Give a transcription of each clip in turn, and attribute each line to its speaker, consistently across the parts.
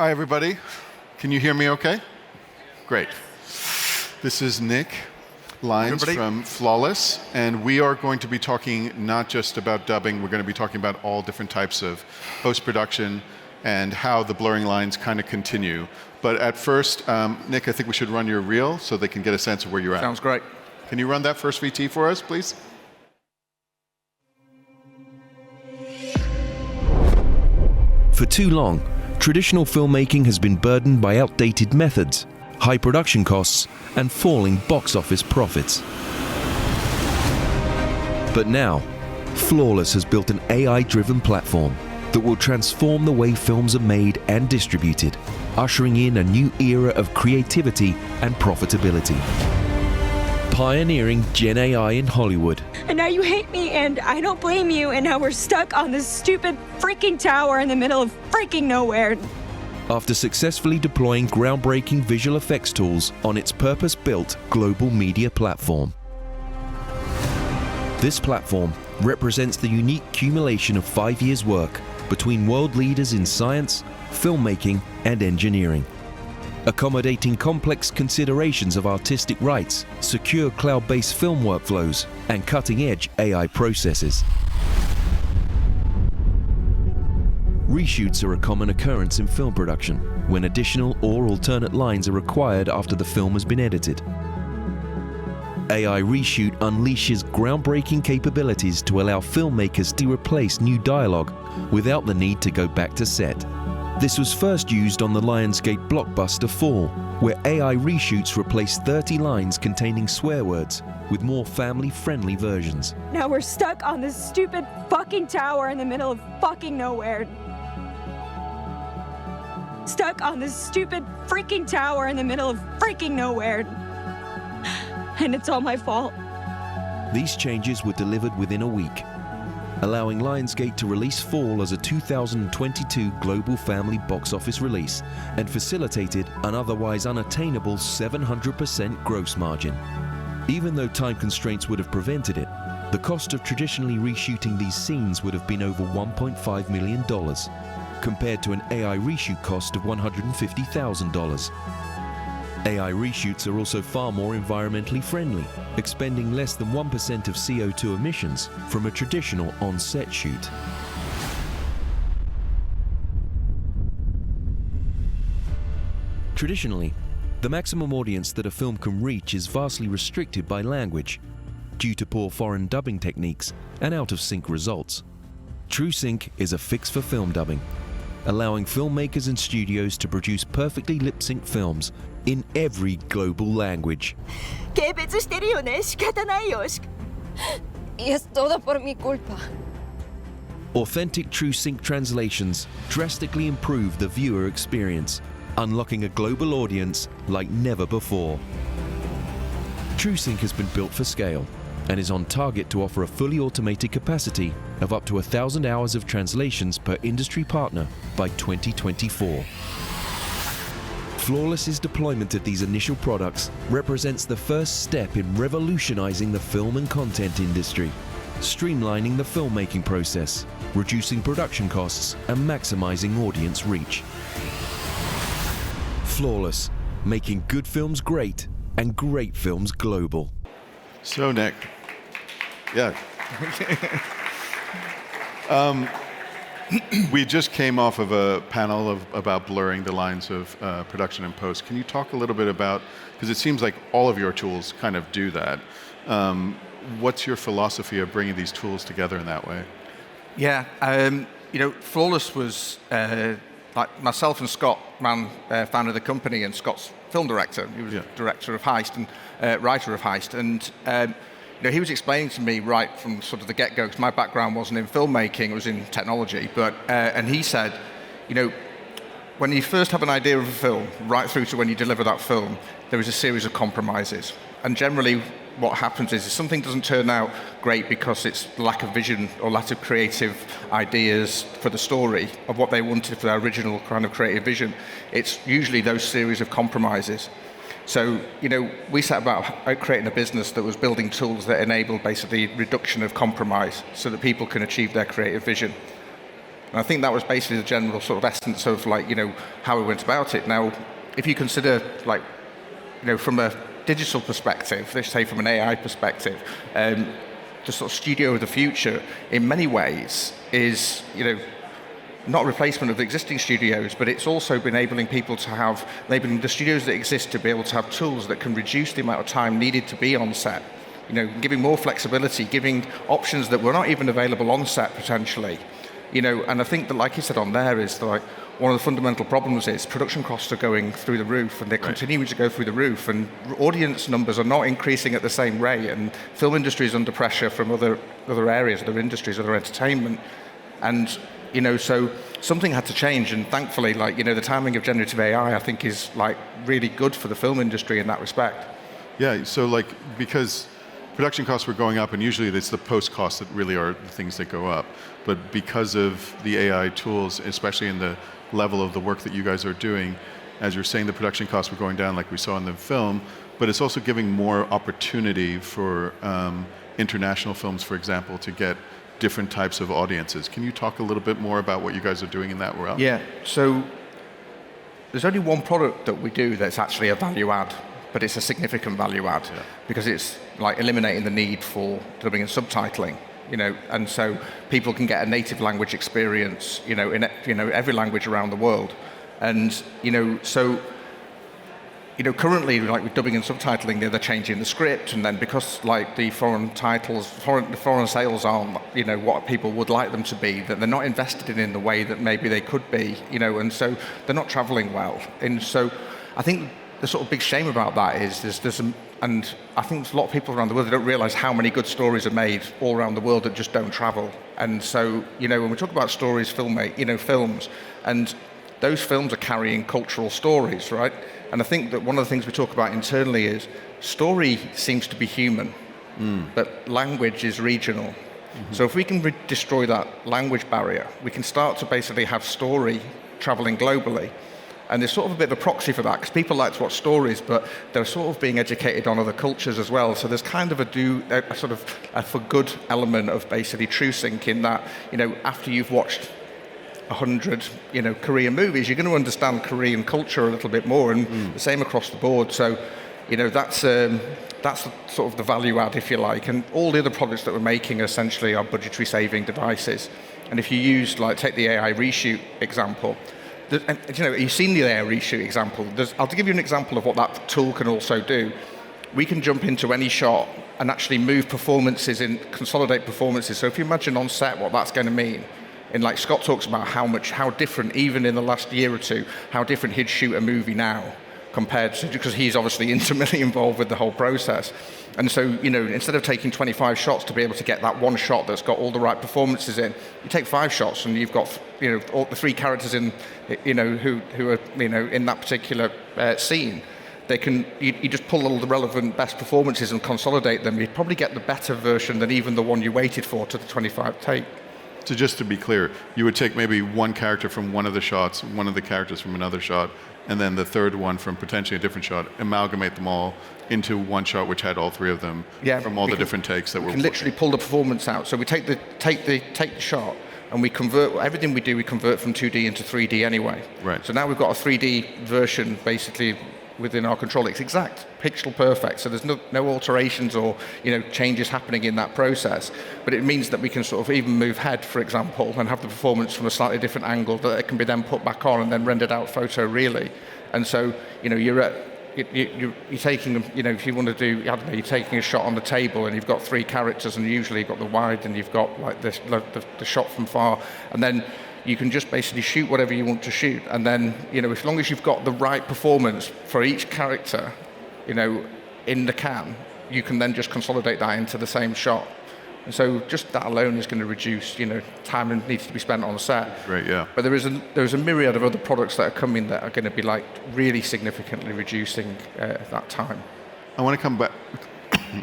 Speaker 1: Hi, everybody. Can you hear me okay? Great. This is Nick Lynes from Flawless, and we are going to be talking not just about dubbing, we're going to be talking about all different types of post-production and how the blurring lines kind of continue. But at first, Nick, I think we should run your reel so they can get a sense of where you're at.
Speaker 2: Sounds great.
Speaker 1: Can you run that first VT for us, please?
Speaker 3: For too long, traditional filmmaking has been burdened by outdated methods, high production costs, and falling box office profits. But now, Flawless has built an AI-driven platform that will transform the way films are made and distributed, ushering in a new era of creativity and profitability. Pioneering Gen AI in Hollywood.
Speaker 4: And now you hate me, and I don't blame you, and now we're stuck on this stupid freaking tower in the middle of freaking nowhere.
Speaker 3: After successfully deploying groundbreaking visual effects tools on its purpose-built global media platform. This platform represents the unique accumulation of 5 years' work between world leaders in science, filmmaking, and engineering, accommodating complex considerations of artistic rights, secure cloud-based film workflows, and cutting-edge AI processes. Reshoots are a common occurrence in film production, when additional or alternate lines are required after the film has been edited. AI Reshoot unleashes groundbreaking capabilities to allow filmmakers to replace new dialogue without the need to go back to set. This was first used on the Lionsgate blockbuster Fall, where AI reshoots replaced 30 lines containing swear words with more family-friendly versions.
Speaker 4: Now we're stuck on this stupid fucking tower in the middle of fucking nowhere. Stuck on this stupid freaking tower in the middle of freaking nowhere. And it's all my fault.
Speaker 3: These changes were delivered within a week, allowing Lionsgate to release Fall as a 2022 global family box office release and facilitated an otherwise unattainable 700% gross margin. Even though time constraints would have prevented it, the cost of traditionally reshooting these scenes would have been over $1.5 million, compared to an AI reshoot cost of $150,000. AI reshoots are also far more environmentally friendly, expending less than 1% of CO2 emissions from a traditional on-set shoot. Traditionally, the maximum audience that a film can reach is vastly restricted by language, due to poor foreign dubbing techniques and out-of-sync results. TrueSync is a fix for film dubbing, allowing filmmakers and studios to produce perfectly lip-synced films in every global language.
Speaker 5: Es todo por mi culpa.
Speaker 3: Authentic TrueSync translations drastically improve the viewer experience, unlocking a global audience like never before. TrueSync has been built for scale and is on target to offer a fully automated capacity of up to 1,000 hours of translations per industry partner by 2024. Flawless's deployment of these initial products represents the first step in revolutionizing the film and content industry, streamlining the filmmaking process, reducing production costs, and maximizing audience reach. Flawless, making good films great and great films global.
Speaker 1: So, Nick, yeah. We just came off of a panel about blurring the lines of production and post. Can you talk a little bit about, because it seems like all of your tools kind of do that. What's your philosophy of bringing these tools together in that way?
Speaker 2: Yeah, Flawless was, like myself and Scott founded the company, and Scott's film director. He was director of Heist and writer of Heist. And he was explaining to me right from sort of the get-go, because my background wasn't in filmmaking, it was in technology. But and he said, when you first have an idea of a film, right through to when you deliver that film, there is a series of compromises. And generally, what happens is if something doesn't turn out great because it's lack of vision or lack of creative ideas for the story of what they wanted for their original kind of creative vision, it's usually those series of compromises. So, we set about creating a business that was building tools that enabled basically reduction of compromise so that people can achieve their creative vision. And I think that was basically the general sort of essence of like, how we went about it. Now, if you consider like, from a digital perspective, let's say from an AI perspective, the sort of studio of the future in many ways is, not a replacement of the existing studios, but it's also enabling people to have, enabling the studios that exist to be able to have tools that can reduce the amount of time needed to be on set. Giving more flexibility, giving options that were not even available on set potentially. And I think that, like you said on there, is like one of the fundamental problems is production costs are going through the roof, and they're continuing to go through the roof, and audience numbers are not increasing at the same rate, and film industry is under pressure from other areas, other industries, other entertainment, and so something had to change, and thankfully, like the timing of generative AI, I think, is like really good for the film industry in that respect.
Speaker 1: Yeah. So like because production costs were going up, and usually it's the post costs that really are the things that go up. But because of the AI tools, especially in the level of the work that you guys are doing, as you're saying, the production costs were going down like we saw in the film, but it's also giving more opportunity for international films, for example, to get different types of audiences. Can you talk a little bit more about what you guys are doing in that realm?
Speaker 2: Yeah, so there's only one product that we do that's actually a value add, but it's a significant value add because it's like eliminating the need for dubbing and subtitling. And so people can get a native language experience, in every language around the world, and so currently, like with dubbing and subtitling, they're changing the script, and then because like the foreign sales aren't what people would like them to be, that they're not invested in the way that maybe they could be, and so they're not traveling well, and so I think the sort of big shame about that is there's some. And I think there's a lot of people around the world that don't realize how many good stories are made all around the world that just don't travel. And so, when we talk about stories, films, and those films are carrying cultural stories, right? And I think that one of the things we talk about internally is story seems to be human, but language is regional. Mm-hmm. So if we can destroy that language barrier, we can start to basically have story traveling globally. And there's sort of a bit of a proxy for that, because people like to watch stories, but they're sort of being educated on other cultures as well. So there's kind of a sort of a for good element of basically true sync in that, after you've watched 100, Korean movies, you're going to understand Korean culture a little bit more, and the same across the board. So, that's sort of the value add, if you like. And all the other products that we're making essentially are budgetary saving devices. And if you use, take the AI reshoot example. You've seen the AI reshoot example. I'll give you an example of what that tool can also do. We can jump into any shot and actually move performances in, consolidate performances. So if you imagine on set what that's going to mean, and like Scott talks about how different, even in the last year or two, how different he'd shoot a movie now compared to, because he's obviously intimately involved with the whole process. And so, instead of taking 25 shots to be able to get that one shot that's got all the right performances in, you take 5 shots and you've got, all the 3 characters in, who are, in that particular scene. You just pull all the relevant best performances and consolidate them. You'd probably get the better version than even the one you waited for to the 25 take.
Speaker 1: So just to be clear, you would take maybe one character from one of the shots, one of the characters from another shot, and then the third one from potentially a different shot, amalgamate them all into one shot which had all 3 of them from all the different takes that were.
Speaker 2: We can literally pull the performance out. So we take the shot and we convert everything we do. We convert from 2D into 3D anyway.
Speaker 1: Right.
Speaker 2: So now we've got a 3D version basically within our control. It's exact, pixel perfect. So there's no alterations or changes happening in that process. But it means that we can sort of even move head, for example, and have the performance from a slightly different angle that it can be then put back on and then rendered out photo really. And so you're taking, if you want to do, I don't know, you're taking a shot on the table and you've got 3 characters and usually you've got the wide and you've got like the shot from far, and then you can just basically shoot whatever you want to shoot, and then as long as you've got the right performance for each character, in the can, you can then just consolidate that into the same shot. And so just that alone is going to reduce, time that needs to be spent on set.
Speaker 1: Right, yeah.
Speaker 2: But there is a myriad of other products that are coming that are going to be like really significantly reducing that time.
Speaker 1: I want to come back.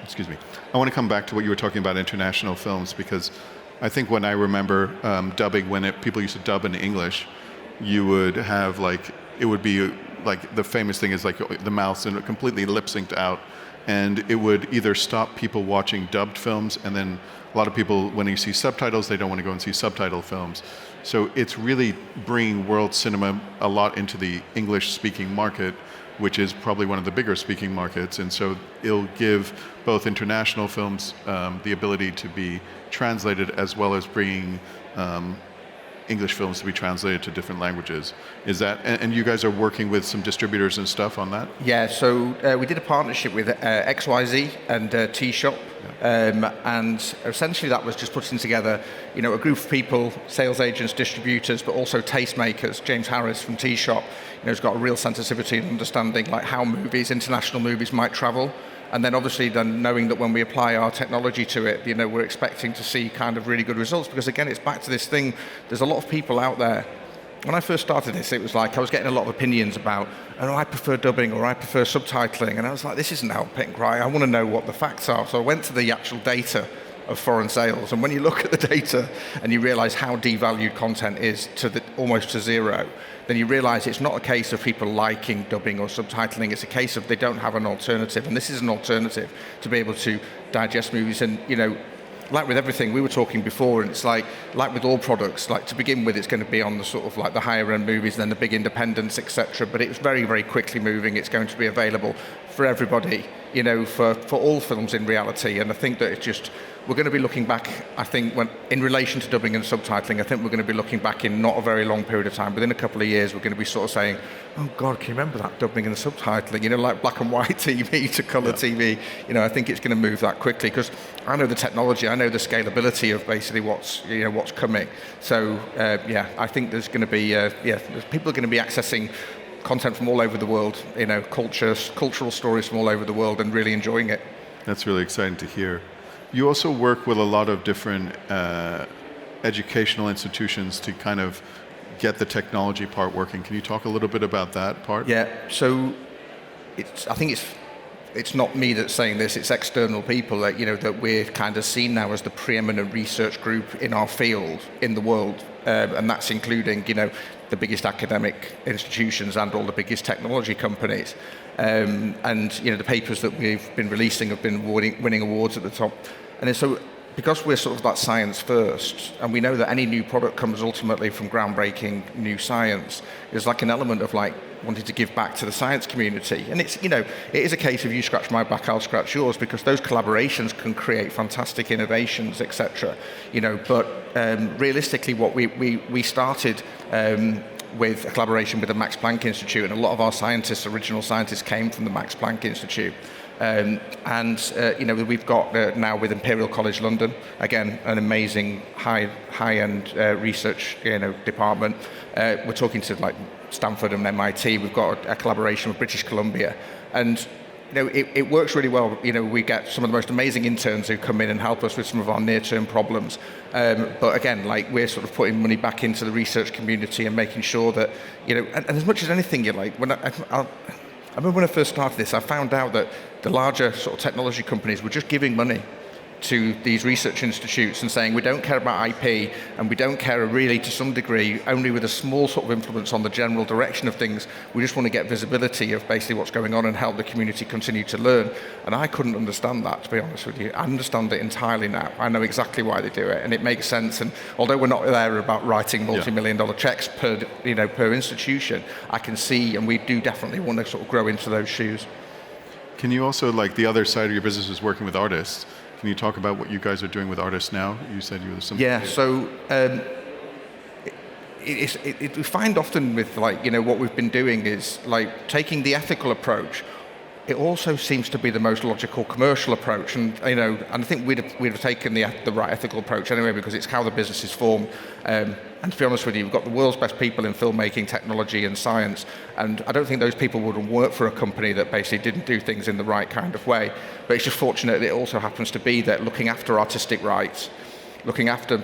Speaker 1: Excuse me. I want to come back to what you were talking about international films, because I think when I remember dubbing, when people used to dub in English, you would have it would be like the famous thing is like the mouths and completely lip synced out, and it would either stop people watching dubbed films, and then a lot of people, when you see subtitles, they don't want to go and see subtitle films. So it's really bringing world cinema a lot into the English-speaking market, which is probably one of the bigger speaking markets. And so it'll give both international films the ability to be translated, as well as bringing English films to be translated to different languages. Is that, and you guys are working with some distributors and stuff on that?
Speaker 2: Yeah, so we did a partnership with XYZ and T-Shop, and essentially that was just putting together, a group of people, sales agents, distributors, but also tastemakers. James Harris from T-Shop, has got a real sensitivity and understanding like how movies, international movies might travel. And then obviously then knowing that when we apply our technology to it, we're expecting to see kind of really good results, because again, it's back to this thing, there's a lot of people out there. When I first started this, it was like I was getting a lot of opinions about, I prefer dubbing or I prefer subtitling, and I was like, this isn't helping, right? I want to know what the facts are. So I went to the actual data of foreign sales, and when you look at the data and you realize how devalued content is to almost to zero, then you realize it's not a case of people liking dubbing or subtitling, it's a case of they don't have an alternative, and this is an alternative to be able to digest movies. And like with everything, we were talking before, and it's like with all products, like to begin with, it's going to be on the sort of like the higher end movies, then the big independents, etc. But it's very, very quickly moving. It's going to be available for everybody, for all films in reality. And I think that it's just, we're going to be looking back, I think, when in relation to dubbing and subtitling, I think we're going to be looking back in not a very long period of time. Within a couple of years, we're going to be sort of saying, oh God, can you remember that dubbing and the subtitling? Like black and white TV to colour TV. I think it's going to move that quickly, because I know the technology, I know the scalability of basically what's coming. So I think there's going to be people are going to be accessing content from all over the world, cultural stories from all over the world, and really enjoying it.
Speaker 1: That's really exciting to hear. You also work with a lot of different educational institutions to kind of get the technology part working. Can you talk a little bit about that part?
Speaker 2: Yeah, so I think it's not me that's saying this, it's external people that, that we're kind of seen now as the preeminent research group in our field in the world. And that's including, the biggest academic institutions and all the biggest technology companies. And the papers that we've been releasing have been winning awards at the top. And so because we're sort of that science first, and we know that any new product comes ultimately from groundbreaking new science, there's like an element of like wanting to give back to the science community. And it's, it is a case of you scratch my back, I'll scratch yours, because those collaborations can create fantastic innovations, etc. But realistically, what we started with a collaboration with the Max Planck Institute, and a lot of our original scientists came from the Max Planck Institute. We've got now with Imperial College London, again, an amazing high-end research department. We're talking to like Stanford and MIT. We've got a collaboration with British Columbia, and it works really well. We get some of the most amazing interns who come in and help us with some of our near-term problems. But again, like we're sort of putting money back into the research community and making sure that, and as much as anything, when I remember when I first started this, I found out that the larger sort of technology companies were just giving money to these research institutes and saying, we don't care about IP, and we don't care really to some degree, only with a small sort of influence on the general direction of things. We just want to get visibility of basically what's going on and help the community continue to learn. And I couldn't understand that, to be honest with you. I understand it entirely now. I know exactly why they do it, and it makes sense. And although we're not there about writing multi-million-dollar checks per institution, I can see, and we do definitely want to sort of grow into those shoes.
Speaker 1: Can you also, like the other side of your business is working with artists. Can you talk about what you guys are doing with artists now? You said you were something.
Speaker 2: Yeah, so we find often with what we've been doing is like taking the ethical approach. It also seems to be the most logical commercial approach, and and I think we'd have taken the right ethical approach anyway, because it's how the business is formed. And to be honest with you, we've got the world's best people in filmmaking, technology, and science, and I don't think those people would work for a company that basically didn't do things in the right kind of way. But it's just fortunate that it also happens to be that looking after artistic rights, looking after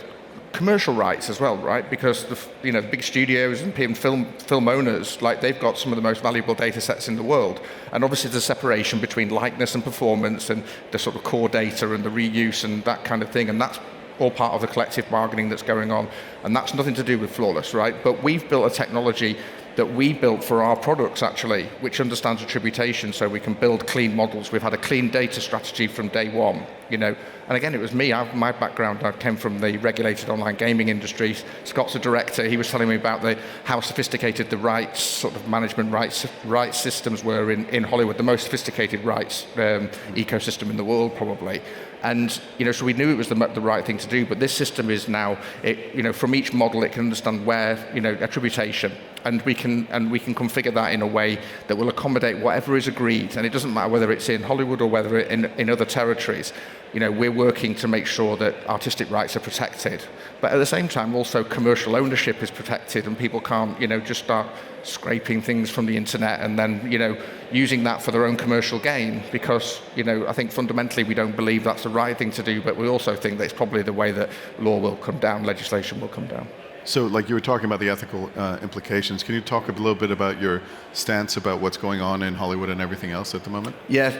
Speaker 2: commercial rights as well, right? Because the big studios and film owners, like they've got some of the most valuable data sets in the world, and obviously there's a separation between likeness and performance and the sort of core data and the reuse and that kind of thing, and that's all part of the collective bargaining that's going on, and that's nothing to do with Flawless, right? But we've built a technology that we built for our products, actually, which understands attribution, so we can build clean models. We've had a clean data strategy from day one, you know. And again, it was me. My background, I came from the regulated online gaming industry. Scott's a director. He was telling me about how sophisticated the rights, sort of management rights systems were in Hollywood, the most sophisticated rights ecosystem in the world, probably. And you know, so we knew it was the right thing to do. But this system is now, you know, from each model, it can understand where, you know, attribution, and we can configure that in a way that will accommodate whatever is agreed. And it doesn't matter whether it's in Hollywood or whether it's in other territories. You know, we're working to make sure that artistic rights are protected, but at the same time, also commercial ownership is protected, and people can't, you know, just start scraping things from the internet and then, you know, using that for their own commercial gain. Because, you know, I think fundamentally we don't believe that's the right thing to do, but we also think that it's probably the way that law will come down, legislation will come down.
Speaker 1: So, like you were talking about the ethical implications, can you talk a little bit about your stance about what's going on in Hollywood and everything else at the moment?
Speaker 2: Yeah.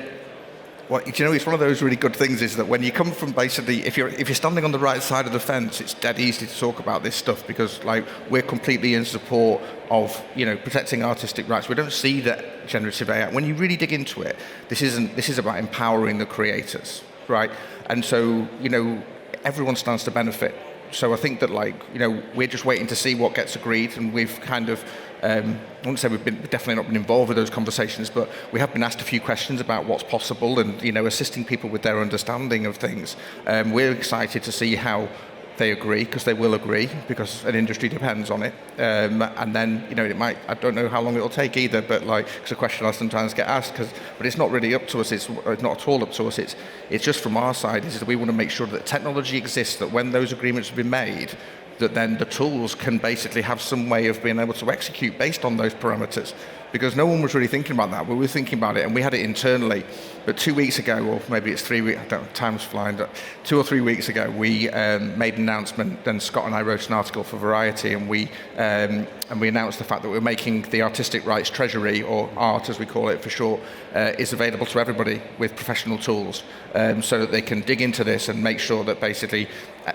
Speaker 2: Well, you know, it's one of those really good things is that when you come from basically, if you're standing on the right side of the fence, it's dead easy to talk about this stuff because, like, we're completely in support of, you know, protecting artistic rights. We don't see that generative AI. When you really dig into it, this is about empowering the creators, right? And so, you know, everyone stands to benefit. So I think that, like, you know, we're just waiting to see what gets agreed, and we've kind of, I wouldn't say we've definitely not been involved with those conversations, but we have been asked a few questions about what's possible and, you know, assisting people with their understanding of things. We're excited to see how they agree, because they will agree, because an industry depends on it. And then, you know, it might, I don't know how long it'll take either, but like, it's a question I sometimes get asked, but it's not really up to us, it's not at all up to us, it's just from our side, is that we want to make sure that technology exists, that when those agreements have been made, that then the tools can basically have some way of being able to execute based on those parameters. Because no one was really thinking about that. We were thinking about it, and we had it internally. But 2 weeks ago, or maybe it's 3 weeks, I don't know, time's flying, but 2 or 3 weeks ago, we made an announcement, then Scott and I wrote an article for Variety, and we announced the fact that we're making the artistic rights treasury, or ART as we call it for short, is available to everybody with professional tools, so that they can dig into this and make sure that basically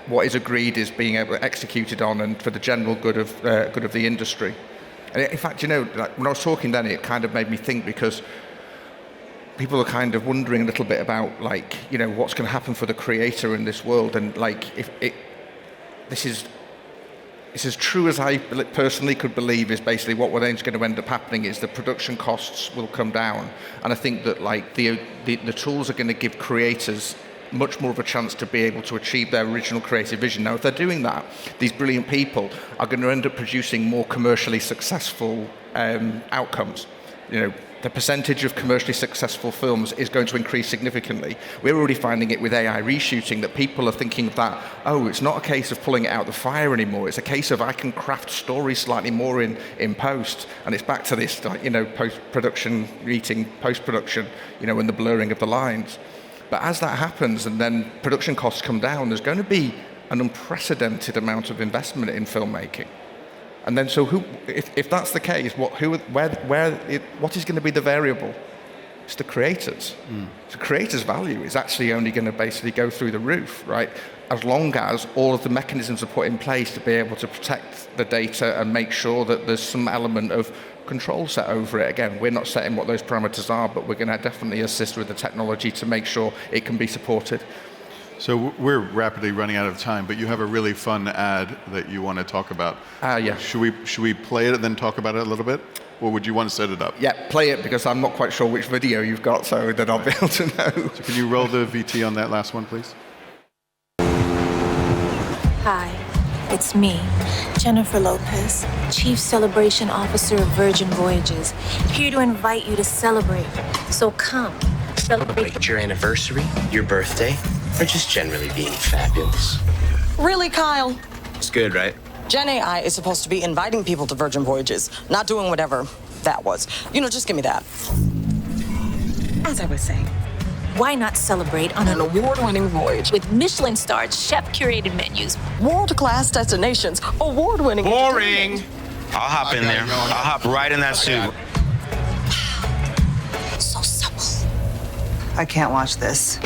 Speaker 2: what is agreed is being able to executed on, and for the general good of the industry. And in fact, you know, like when I was talking then, it kind of made me think, because people are kind of wondering a little bit about, like, you know, what's going to happen for the creator in this world, and like, this is as true as I personally could believe, is basically what we're going to end up happening is the production costs will come down, and I think that, like, the tools are going to give creators much more of a chance to be able to achieve their original creative vision. Now, if they're doing that, these brilliant people are going to end up producing more commercially successful outcomes. You know, the percentage of commercially successful films is going to increase significantly. We're already finding it with AI reshooting, that people are thinking of that, oh, it's not a case of pulling it out the fire anymore, it's a case of I can craft stories slightly more in post, and it's back to this, like, you know, post-production meeting post-production, you know, and the blurring of the lines. But as that happens and then production costs come down, there's going to be an unprecedented amount of investment in filmmaking. And then, so if that's the case, what is going to be the variable? It's the creators. The creators' value is actually only going to basically go through the roof, right? As long as all of the mechanisms are put in place to be able to protect the data and make sure that there's some element of control set over it. Again, we're not setting what those parameters are, but we're going to definitely assist with the technology to make sure it can be supported.
Speaker 1: So we're rapidly running out of time, but you have a really fun ad that you want to talk about.
Speaker 2: Yeah.
Speaker 1: Should we play it and then talk about it a little bit? Or would you want to set it up?
Speaker 2: Yeah, play it, because I'm not quite sure which video you've got, so that I'll be able to know.
Speaker 1: So can you roll the VT on that last one, please?
Speaker 5: Hi, it's me, Jennifer Lopez, Chief Celebration Officer of Virgin Voyages, here to invite you to celebrate. So come, celebrate
Speaker 6: your anniversary, your birthday, or just generally being fabulous.
Speaker 7: Really, Kyle?
Speaker 6: It's good, right?
Speaker 7: Gen AI is supposed to be inviting people to Virgin Voyages, not doing whatever that was. You know, just give me that. As I was saying,
Speaker 5: Why not celebrate on
Speaker 7: an award-winning voyage
Speaker 5: with Michelin-starred chef-curated menus?
Speaker 7: World-class destinations, award-winning.
Speaker 6: Boring. I'll hop in there. I'll hop right in that suit.
Speaker 5: So supple.
Speaker 8: I can't watch this.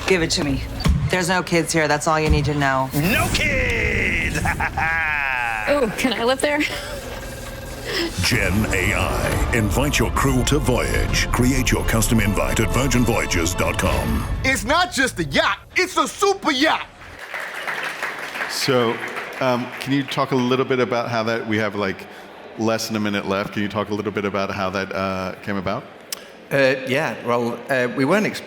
Speaker 8: Give it to me. There's no kids here. That's all you need to know.
Speaker 6: No kids!
Speaker 4: Oh, can I live there?
Speaker 9: Gen AI. Invite your crew to voyage. Create your custom invite at virginvoyages.com.
Speaker 10: It's not just a yacht, it's a super yacht.
Speaker 1: So, can you talk a little bit about how that, we have like less than a minute left, can you talk a little bit about how that came about?
Speaker 2: We weren't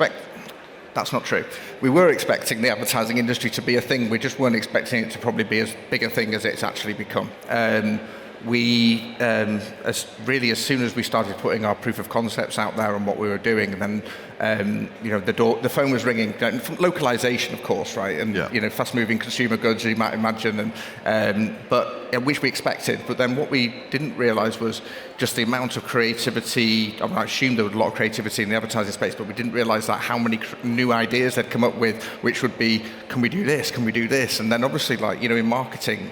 Speaker 2: that's not true. We were expecting the advertising industry to be a thing, we just weren't expecting it to probably be as big a thing as it's actually become. As soon as we started putting our proof of concepts out there and what we were doing, and then the phone was ringing. Localization, of course, right, and fast-moving consumer goods, you might imagine, which we expected. But then what we didn't realise was just the amount of creativity. I assumed there was a lot of creativity in the advertising space, but we didn't realise that how many new ideas they'd come up with, which would be, can we do this? Can we do this? And then obviously, in marketing,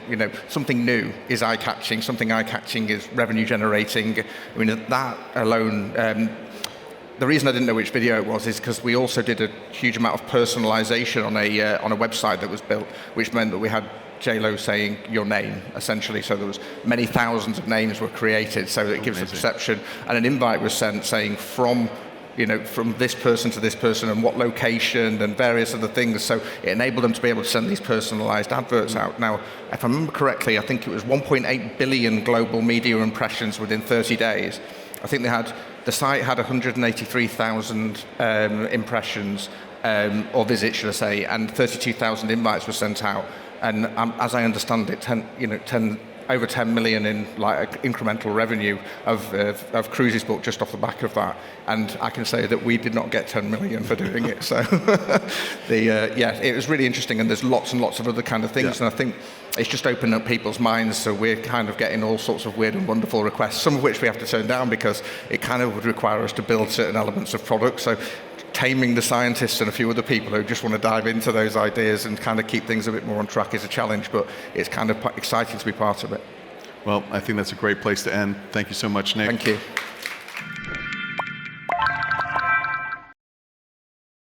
Speaker 2: something new is eye-catching. Something eye-catching is revenue generating. I mean, that alone. The reason I didn't know which video it was is because we also did a huge amount of personalization on a website that was built, which meant that we had J-Lo saying your name, essentially. So there was many thousands of names were created, so it gives the perception. And an invite was sent saying from this person to this person and what location and various other things. So it enabled them to be able to send these personalized adverts out. Now, if I remember correctly, I think it was 1.8 billion global media impressions within 30 days. I think the site had 183,000 impressions, or visits, should I say, and 32,000 invites were sent out. And as I understand it, over 10 million in incremental revenue of cruises booked just off the back of that. And I can say that we did not get 10 million for doing it. So it was really interesting, and there's lots and lots of other kind of things. And I think it's just opened up people's minds, so we're kind of getting all sorts of weird and wonderful requests, some of which we have to turn down because it kind of would require us to build certain elements of product. So taming the scientists and a few other people who just want to dive into those ideas and kind of keep things a bit more on track is a challenge, but it's kind of exciting to be part of it.
Speaker 1: Well, I think that's a great place to end. Thank you so much, Nick.
Speaker 2: Thank you.